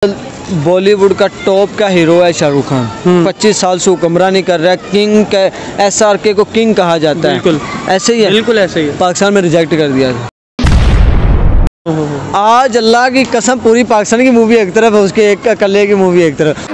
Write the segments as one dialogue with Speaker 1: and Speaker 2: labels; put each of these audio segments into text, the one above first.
Speaker 1: बॉलीवुड का टॉप का हीरो है शाहरुख खान। 25 साल से हुक्मरानी कर रहा है। किंग का SRK को किंग कहा जाता है।
Speaker 2: बिल्कुल
Speaker 1: ऐसे ही है,
Speaker 2: बिल्कुल ऐसे ही है।
Speaker 1: पाकिस्तान में रिजेक्ट कर दिया था। आज अल्लाह की कसम पूरी पाकिस्तान की मूवी एक तरफ है, उसके एक अकेले की मूवी एक तरफ।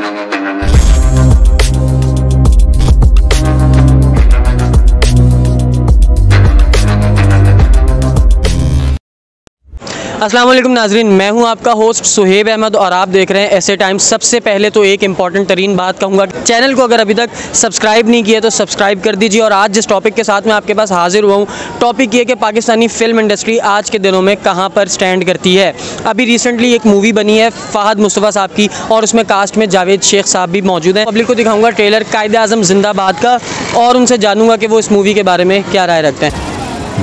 Speaker 2: अस्सलाम वालेकुम नाजरीन, मैं हूं आपका होस्ट सुहेब अहमद और आप देख रहे हैं ऐसे टाइम। सबसे पहले तो एक इम्पॉर्टेंट तरीन बात कहूँगा, चैनल को अगर अभी तक सब्सक्राइब नहीं किया तो सब्सक्राइब कर दीजिए। और आज जिस टॉपिक के साथ मैं आपके पास हाजिर हुआ हूँ, टॉपिक ये कि पाकिस्तानी फ़िल्म इंडस्ट्री आज के दिनों में कहाँ पर स्टैंड करती है। अभी रिसेंटली एक मूवी बनी है फ़हद मुस्तफ़ा साहब की और उसमें कास्ट में जावेद शेख साहब भी मौजूद हैं। पब्लिक को दिखाऊँगा ट्रेलर कायदे-ए-आज़म जिंदाबाद का और उनसे जानूँगा कि वो इस मूवी के बारे में क्या राय रखते हैं।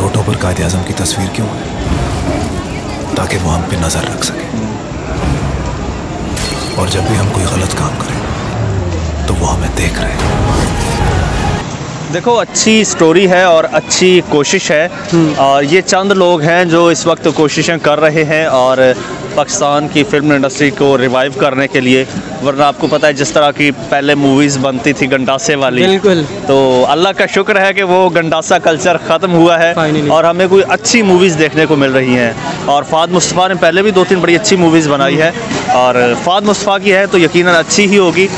Speaker 3: नोटों पर कायदे-ए-आज़म की तस्वीर क्यों है? ताकि वो हम पे नजर रख सके और जब भी हम कोई गलत काम करें तो वो हमें देख रहे हैं।
Speaker 4: देखो, अच्छी स्टोरी है और अच्छी कोशिश है और ये चंद लोग हैं जो इस वक्त कोशिशें कर रहे हैं और पाकिस्तान की फ़िल्म इंडस्ट्री को रिवाइव करने के लिए। वरना आपको पता है जिस तरह की पहले मूवीज़ बनती थी गंडासे वाली,
Speaker 2: बिल्कुल,
Speaker 4: तो अल्लाह का शुक्र है कि वो गंडासा कल्चर ख़त्म हुआ है और हमें कोई अच्छी मूवीज़ देखने को मिल रही हैं। और फ़हद मुस्तफ़ा ने पहले भी 2-3 बड़ी अच्छी मूवीज़ बनाई है और फ़हद मुस्तफ़ा की है तो यकीनन अच्छी ही होगी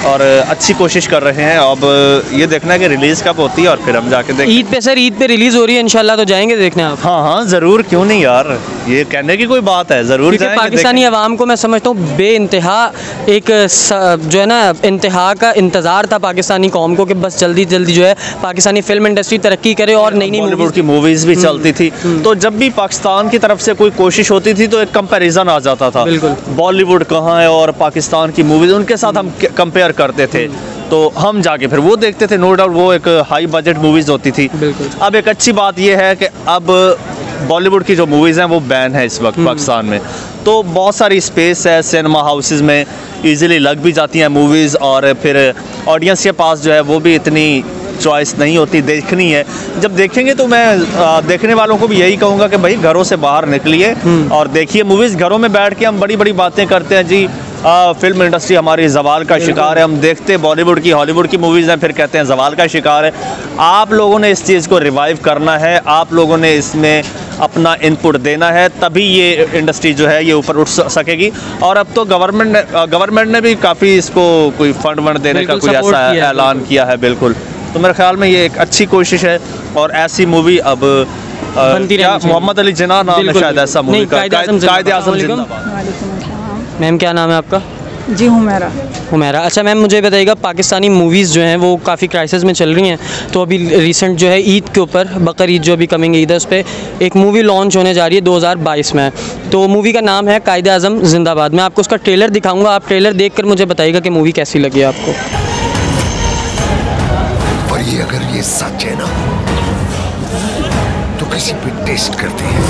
Speaker 4: और अच्छी कोशिश कर रहे हैं। अब ये देखना है कि रिलीज़ कब होती है और फिर हम जाके देखें।
Speaker 2: ईद पे सर, ईद पे रिलीज़ हो रही है इंशाल्लाह, तो जाएंगे देखने आप?
Speaker 4: हाँ, ज़रूर, क्यों नहीं यार, ये कहने की कोई बात है, ज़रूर जाएंगे।
Speaker 2: पाकिस्तानी अवाम को मैं समझता हूँ बेइंतहा एक जो है ना इंतहा का इंतज़ार था पाकिस्तानी कौम को कि बस जल्दी जल्दी जो है पाकिस्तानी फ़िल्म इंडस्ट्री तरक्की करे और नई नई
Speaker 4: बॉलीवुड की मूवीज़ भी चलती थी। तो जब भी पाकिस्तान की तरफ से कोई कोशिश होती थी तो एक कंपैरिजन आ जाता था, बॉलीवुड कहाँ है और पाकिस्तान की मूवीज़, उनके साथ हम कंपेयर करते थे तो हम जाके फिर वो देखते थे। नो डाउट वो एक हाई बजट मूवीज़ होती थी। अब एक अच्छी बात ये है कि अब बॉलीवुड की जो मूवीज़ हैं वो बैन है इस वक्त पाकिस्तान में, तो बहुत सारी स्पेस है सिनेमा हाउसेस में, इजीली लग भी जाती हैं मूवीज़ और फिर ऑडियंस के पास जो है वो भी इतनी चॉइस नहीं होती देखनी है। जब देखेंगे तो मैं देखने वालों को भी यही कहूँगा कि भाई घरों से बाहर निकलिए और देखिए मूवीज़। घरों में बैठ के हम बड़ी बड़ी बातें करते हैं जी, फिल्म इंडस्ट्री हमारी ज़वाल का शिकार है, हम देखते बॉलीवुड की हॉलीवुड की मूवीज़ हैं फिर कहते हैं ज़वाल का शिकार है। आप लोगों ने इस चीज़ को रिवाइव करना है, आप लोगों ने इसमें अपना इनपुट देना है, तभी ये इंडस्ट्री जो है ये ऊपर उठ सकेगी। और अब तो गवर्नमेंट ने भी काफ़ी इसको कोई फंड वंड देने का कोई ऐसा ऐलान किया है। बिल्कुल, तो मेरे ख्याल में ये एक अच्छी कोशिश है और ऐसी मूवी अब मोहम्मद अली जिन्ना नाम है शायद ऐसा मूवी का, कायदे-ए-आज़म जिंदाबाद।
Speaker 2: मैम क्या नाम है आपका?
Speaker 5: जी हुमैरा।
Speaker 2: हुमैरा, अच्छा मैम मुझे बताइएगा, पाकिस्तानी मूवीज़ जो हैं वो काफ़ी क्राइसिस में चल रही हैं, तो अभी रिसेंट जो है ईद के ऊपर, बकर ईद जो अभी कमिंग ईद है, उस पर एक मूवी लॉन्च होने जा रही है 2022 में। तो मूवी का नाम है कायदे-ए-आज़म जिंदाबाद। मैं आपको उसका ट्रेलर दिखाऊँगा, आप ट्रेलर देख कर मुझे बताइएगा कि मूवी कैसी लगी आपको।
Speaker 6: और ये अगर ये सच है ना तो किसी पे टेस्ट करते हैं।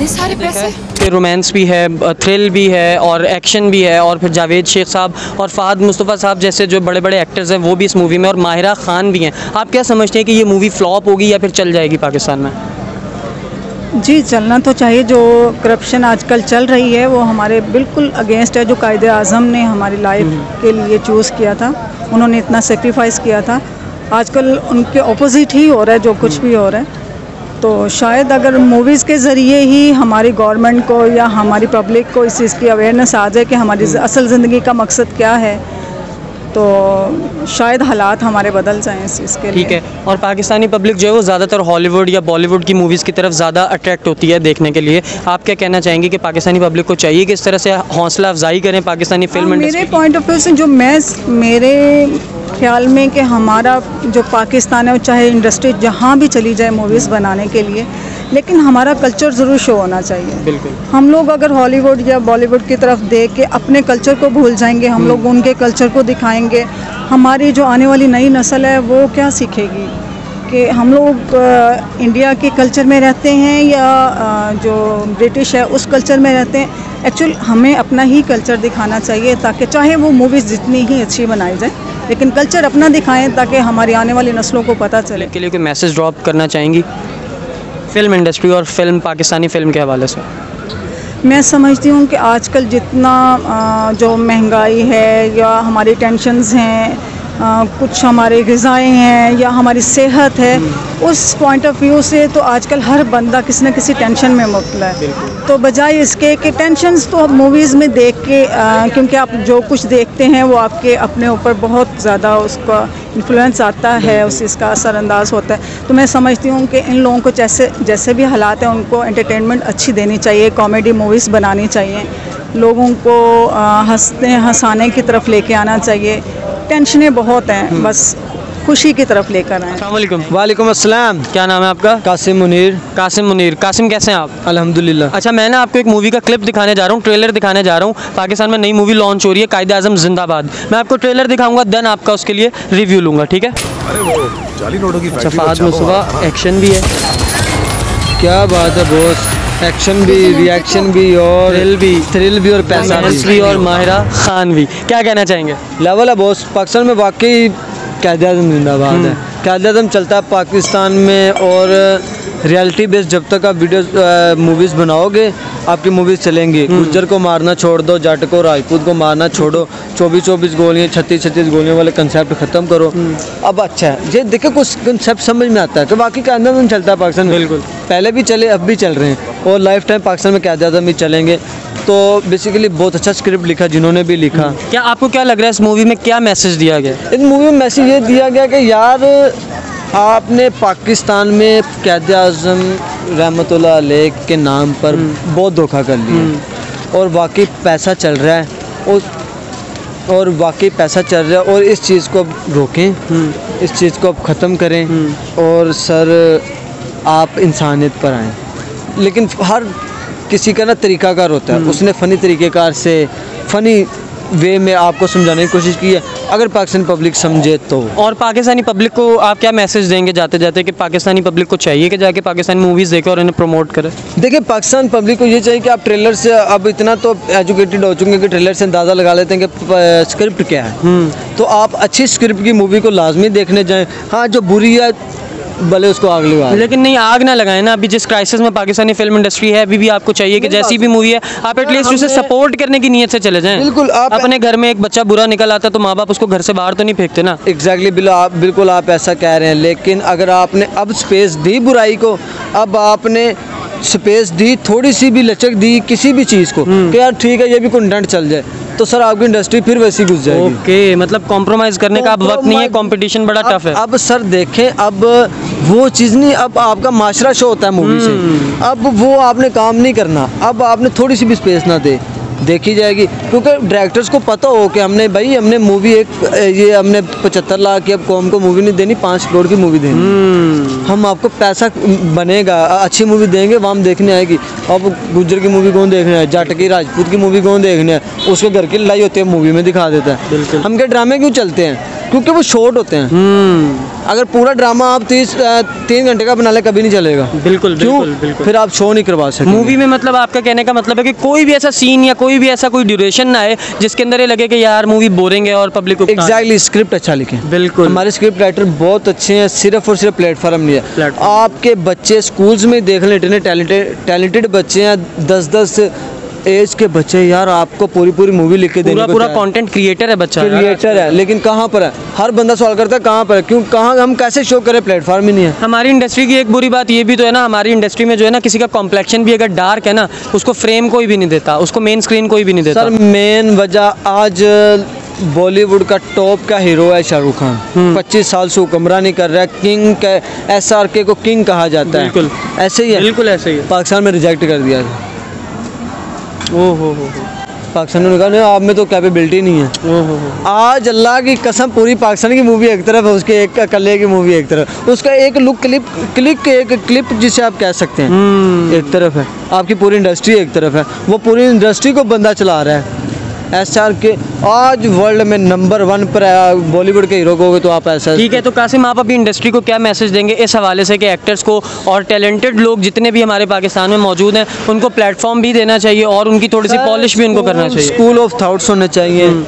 Speaker 5: सारे पैसे
Speaker 2: फिर रोमांस भी है, थ्रिल भी है और एक्शन भी है और फिर जावेद शेख साहब और फ़हद मुस्तफ़ा साहब जैसे जो बड़े बड़े एक्टर्स हैं वो भी इस मूवी में और माहिरा ख़ान भी हैं। आप क्या समझते हैं कि ये मूवी फ्लॉप होगी या फिर चल जाएगी पाकिस्तान में?
Speaker 5: जी, चलना तो चाहिए। जो करप्शन आजकल चल रही है वो हमारे बिल्कुल अगेंस्ट है। जो कायदे-ए-आज़म ने हमारी लाइफ के लिए चूज़ किया था, उन्होंने इतना सेक्रीफाइस किया था, आजकल उनके ऑपोजिट ही हो रहा है जो कुछ भी हो रहा है। तो शायद अगर मूवीज़ के ज़रिए ही हमारी गवर्नमेंट को या हमारी पब्लिक को इस चीज़ की अवेयरनेस आ जाए कि हमारी असल ज़िंदगी का मकसद क्या है, तो शायद हालात हमारे बदल जाएं इस चीज़ के लिए।
Speaker 2: ठीक है। और पाकिस्तानी पब्लिक जो है वो ज़्यादातर हॉलीवुड या बॉलीवुड की मूवीज़ की तरफ ज़्यादा अट्रैक्ट होती है देखने के लिए। आप क्या कहना चाहेंगे कि पाकिस्तानी पब्लिक को चाहिए कि इस तरह से हौसला अफजाई करें पाकिस्तानी फिल्म इंडस्ट्री?
Speaker 5: मेरे पॉइंट ऑफ व्यू से जो मेरे ख्याल में कि हमारा जो पाकिस्तान है, चाहे इंडस्ट्री जहाँ भी चली जाए मूवीज़ बनाने के लिए, लेकिन हमारा कल्चर ज़रूर शो होना चाहिए।
Speaker 2: बिल्कुल।
Speaker 5: हम लोग अगर हॉलीवुड या बॉलीवुड की तरफ देख के अपने कल्चर को भूल जाएंगे, हम लोग उनके कल्चर को दिखाएंगे, हमारी जो आने वाली नई नस्ल है वो क्या सीखेगी कि हम लोग इंडिया के कल्चर में रहते हैं या जो ब्रिटिश है उस कल्चर में रहते हैं। एक्चुअल हमें अपना ही कल्चर दिखाना चाहिए, ताकि चाहे वो मूवीज़ जितनी ही अच्छी बनाई जाए लेकिन कल्चर अपना दिखाएं, ताकि हमारी आने वाली नस्लों को पता चले।
Speaker 2: के लिए कोई मैसेज ड्रॉप करना चाहेंगी फिल्म इंडस्ट्री और फिल्म पाकिस्तानी फिल्म के हवाले से?
Speaker 5: मैं समझती हूँ कि आजकल जितना जो महंगाई है या हमारी टेंशन्स हैं, कुछ हमारे ग़िज़ाएँ हैं या हमारी सेहत है, उस पॉइंट ऑफ व्यू से तो आजकल हर बंदा किसी न किसी टेंशन में मुब्तला है। तो बजाय इसके कि टेंशन्स तो आप मूवीज़ में देख के क्योंकि आप जो कुछ देखते हैं वो आपके अपने ऊपर बहुत ज़्यादा उसका इन्फ्लुएंस आता है, उस इसका असरअंदाज होता है। तो मैं समझती हूँ कि इन लोगों को जैसे भी हालात हैं उनको एंटरटेनमेंट अच्छी देनी चाहिए, कॉमेडी मूवीज़ बनानी चाहिए, लोगों को हंसाने की तरफ लेके आना चाहिए। टेंशनें बहुत हैं, बस खुशी की तरफ लेकर आए।
Speaker 2: अस्सलाम वालेकुम।
Speaker 1: वालेकुम अस्सलाम।
Speaker 2: क्या नाम है आपका?
Speaker 1: कासिम मुनीर।
Speaker 2: कासिम मुनीर। कासिम कैसे हैं आप?
Speaker 1: अल्हम्दुलिल्लाह।
Speaker 2: अच्छा, मैं ना आपको एक मूवी का क्लिप दिखाने जा रहा हूँ, ट्रेलर दिखाने जा रहा हूँ। पाकिस्तान में नई मूवी लॉन्च हो रही है, कायदे आज़म जिंदाबाद। मैं आपको ट्रेलर दिखाऊंगा, देन आपका उसके लिए रिव्यू लूँगा, ठीक है?
Speaker 3: अरे वो जाली नोटों की
Speaker 2: अच्छा, फहद मुस्तफा, एक्शन भी है।
Speaker 1: क्या बात है बॉस, एक्शन भी, रिएक्शन भी और थ्रिल भी और पैसा
Speaker 2: भी और माहिरा खान भी। क्या कहना चाहेंगे?
Speaker 1: लेवल है बॉस। पाकिस्तान में वाकई कायदे आज़म जिंदाबाद है। कायदे आज़म चलता है पाकिस्तान में, और रियलिटी बेस्ड जब तक आप वीडियो मूवीज़ बनाओगे आपकी मूवीज़ चलेंगी। गुज्जर को मारना छोड़ दो, जाट को राजपूत को मारना छोड़ो, 24-24 गोलियाँ 36-36 गोलियों वाले कंसेप्ट ख़त्म करो। अब अच्छा है ये देखो, कुछ कंसेप्ट समझ में आता है कि बाकी कायदे आज़म चलता है पाकिस्तान में।
Speaker 2: बिल्कुल,
Speaker 1: पहले भी चले, अब भी चल रहे हैं और लाइफ टाइम पाकिस्तान में कायदे आज़म ही चलेंगे। तो बेसिकली बहुत अच्छा स्क्रिप्ट लिखा जिन्होंने भी लिखा।
Speaker 2: क्या आपको क्या लग रहा है इस मूवी में क्या मैसेज दिया गया?
Speaker 1: इस मूवी में मैसेज ये दिया गया कि यार आपने पाकिस्तान में कायदे आज़म रहमतुल्लाह अलैह के नाम पर बहुत धोखा कर लिया, और वाकई पैसा चल रहा है, और वाकई पैसा चल रहा है, और इस चीज़ को अब रोकें, इस चीज़ को अब ख़त्म करें, और सर आप इंसानियत पर आएँ। लेकिन हर किसी का ना तरीक़ाकार होता है, उसने फ़नी तरीक़ेकार से फ़नी वे में आपको समझाने की कोशिश की है, अगर पाकिस्तानी पब्लिक समझे तो। और
Speaker 2: पाकिस्तानी पब्लिक को आप क्या मैसेज देंगे जाते जाते, कि पाकिस्तानी पब्लिक को चाहिए कि जाके पाकिस्तानी मूवीज़ देखे और इन्हें प्रमोट करें?
Speaker 1: देखिए, पाकिस्तान पब्लिक को ये चाहिए कि आप ट्रेलर से अब इतना तो एजुकेटेड हो चुके हैं कि ट्रेलर से अंदाज़ा लगा लेते हैं कि स्क्रिप्ट क्या है। तो आप अच्छी स्क्रिप्ट की मूवी को लाजमी देखने जाएँ। हाँ, जो बुरी है भले उसको आग लगा,
Speaker 2: लेकिन नहीं आग ना लगाए ना। अभी जिस क्राइसिस में पाकिस्तानी फिल्म इंडस्ट्री है, अभी भी आपको चाहिए कि जैसी भी मूवी है आप एटलीस्ट उसे सपोर्ट करने की नीयत से चले जाएं।
Speaker 1: बिल्कुल। आप
Speaker 2: अपने घर में एक बच्चा बुरा निकल आता तो माँ बाप उसको घर से बाहर तो नहीं फेंकते ना।
Speaker 1: एग्जैक्टली, बिल्कुल आप ऐसा कह रहे हैं। लेकिन अगर आपने अब स्पेस दी बुराई को, अब आपने स्पेस दी, थोड़ी सी भी लचक दी किसी भी चीज़ को कि यार ठीक है ये भी कंटेंट चल जाए, तो सर आपकी इंडस्ट्री फिर वैसी घुस जाएगी।
Speaker 2: ओके, मतलब कॉम्प्रोमाइज़ करने का अब वक्त नहीं है, कंपटीशन बड़ा टफ है।
Speaker 1: अब सर देखें, अब वो चीज़ नहीं, अब आपका माशरा शो होता है मूवी से, अब वो आपने काम नहीं करना, अब आपने थोड़ी सी भी स्पेस ना दे, देखी जाएगी। क्योंकि डायरेक्टर्स को पता हो कि हमने मूवी हमने 75 लाख की अब कौम को मूवी नहीं देनी, 5 करोड़ की मूवी देनी। हम आपको पैसा बनेगा, अच्छी मूवी देंगे, वहाँ हम देखने आएगी। अब गुज्जर की मूवी कौन देखने है, जाट की राजपूत की मूवी कौन देखने है, उसके घर की लड़ाई होती है मूवी में दिखा देता है। हम क्या ड्रामे क्यों चलते हैं? क्योंकि वो शॉर्ट होते हैं। अगर पूरा ड्रामा आप 3 घंटे का बना ले कभी नहीं चलेगा।
Speaker 2: बिल्कुल,
Speaker 1: क्यों?
Speaker 2: बिल्कुल।
Speaker 1: फिर आप शो नहीं करवा सकते
Speaker 2: मूवी में। मतलब आपका कहने का मतलब है कि कोई भी ऐसा सीन या कोई भी ऐसा कोई ड्यूरेशन ना है जिसके अंदर ये लगे कि यार मूवी बोरिंग है और पब्लिक को।
Speaker 1: एग्जैक्टली, स्क्रिप्ट अच्छा लिखें।
Speaker 2: बिल्कुल,
Speaker 1: हमारे स्क्रिप्ट राइटर बहुत अच्छे हैं, सिर्फ और सिर्फ प्लेटफॉर्म नहीं है। आपके बच्चे स्कूल्स में देख लें, इतने टैलेंटेड बच्चे हैं, 10-10 एज के बच्चे, यार आपको पूरी मूवी लिख के देनी,
Speaker 2: पूरा कंटेंट क्रिएटर है बच्चा,
Speaker 1: क्रिएटर है, लेकिन कहाँ पर है? हर बंदा सवाल करता है कहाँ पर है, क्यों, कहाँ, हम कैसे शो करें, प्लेटफॉर्म ही नहीं है।
Speaker 2: हमारी इंडस्ट्री की एक बुरी बात ये भी तो है ना, हमारी इंडस्ट्री में जो है ना, किसी का कॉम्प्लेक्शन भी अगर डार्क है ना, उसको फ्रेम कोई भी नहीं देता, उसको मेन स्क्रीन कोई भी नहीं देता।
Speaker 1: सर मेन वजह आज बॉलीवुड का टॉप का हीरो है शाहरुख खान। 25 साल से हुक्मरानी कर रहा है, किंग का, SRK को किंग कहा जाता है।
Speaker 2: बिल्कुल
Speaker 1: ऐसे ही है,
Speaker 2: बिल्कुल ऐसे ही है।
Speaker 1: पाकिस्तान में रिजेक्ट कर दिया था।
Speaker 2: ओहो,
Speaker 1: पाकिस्तान ने कहा नहीं, आप में तो कैपेबिलिटी नहीं है। आज अल्लाह की कसम, पूरी पाकिस्तान की मूवी एक तरफ है, उसके एक कल्ले की मूवी एक तरफ, उसका एक लुक एक क्लिप जिसे आप कह सकते हैं एक तरफ है, आपकी पूरी इंडस्ट्री एक तरफ है। वो पूरी इंडस्ट्री को बंदा चला रहा है। SR के आज वर्ल्ड में नंबर 1 पर बॉलीवुड के हीरो को तो आप ऐसा।
Speaker 2: ठीक है, तो कासिम आप अभी इंडस्ट्री को क्या मैसेज देंगे इस हवाले से कि एक्टर्स को और टैलेंटेड लोग जितने भी हमारे पाकिस्तान में मौजूद हैं उनको प्लेटफॉर्म भी देना चाहिए और उनकी थोड़ी सी पॉलिश भी उनको करना चाहिए।
Speaker 1: स्कूल ऑफ थाट्स होने चाहिए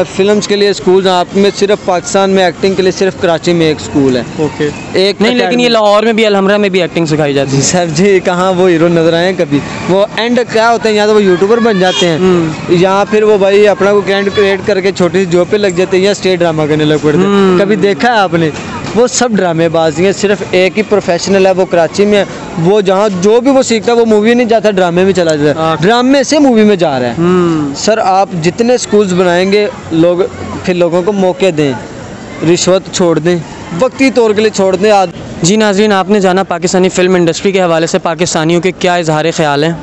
Speaker 1: फिल्म्स के लिए स्कूल। आप में सिर्फ पाकिस्तान में एक्टिंग के लिए सिर्फ कराची में एक स्कूल है।
Speaker 2: ओके,
Speaker 1: एक
Speaker 2: नहीं लेकिन ये लाहौर में भी, अलहमरा में भी एक्टिंग सिखाई जाती है।
Speaker 1: सर जी कहाँ वो हीरो नजर आए कभी? वो एंड क्या होते हैं, या तो वो यूट्यूबर बन जाते हैं या फिर वो भाई अपना को कैंड क्रिएट करके छोटी सी जॉब पे लग जाते हैं या स्टेज ड्रामा करने लग पड़ते हैं। कभी देखा है आपने? वो सब ड्रामेबाजी हैं। सिर्फ एक ही प्रोफेशनल है, वो कराची में है। वो जहाँ जो भी वो सीखता है वो मूवी नहीं जाता, ड्रामे में चला जाता है, ड्रामे से मूवी में जा रहा है। सर आप जितने स्कूल्स बनाएंगे लोग, फिर लोगों को मौके दें, रिश्वत छोड़ दें, वक्ती तौर के लिए छोड़ दें।
Speaker 2: जी नाज़रीन, आपने जाना पाकिस्तानी फ़िल्म इंडस्ट्री के हवाले से पाकिस्तानियों के क्या इजहार ख़याल हैं,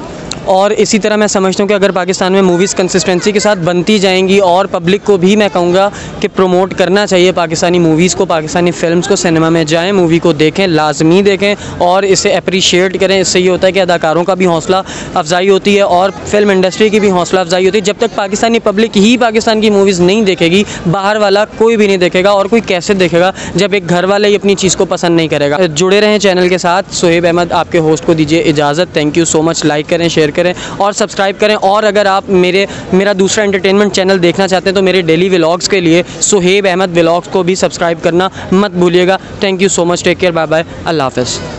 Speaker 2: और इसी तरह मैं समझता हूँ कि अगर पाकिस्तान में मूवीज़ कंसिस्टेंसी के साथ बनती जाएंगी और पब्लिक को भी मैं कहूँगा कि प्रमोट करना चाहिए पाकिस्तानी मूवीज़ को, पाकिस्तानी फ़िल्म्स को। सिनेमा में जाएं, मूवी को देखें, लाजमी देखें और इसे अप्रिशिएट करें। इससे ये होता है कि अदाकारों का भी हौसला अफजाई होती है और फिल्म इंडस्ट्री की भी हौसला अफजाई होती है। जब तक पाकिस्तानी पब्लिक ही पाकिस्तान की मूवीज़ नहीं देखेगी, बाहर वाला कोई भी नहीं देखेगा, और कोई कैसे देखेगा जब एक घर वाला ही अपनी चीज़ को पसंद नहीं करेगा। जुड़े रहें चैनल के साथ। सोहेब अहमद आपके होस्ट को दीजिए इजाज़त। Thank you so much. Like करें, शेयर करें और सब्सक्राइब करें। और अगर आप मेरा दूसरा एंटरटेनमेंट चैनल देखना चाहते हैं तो मेरे डेली व्लॉग्स के लिए सोहेब अहमद व्लॉग्स को भी सब्सक्राइब करना मत भूलिएगा। Thank you so much. Take care, bye bye, अल्लाह हाफ़िज़।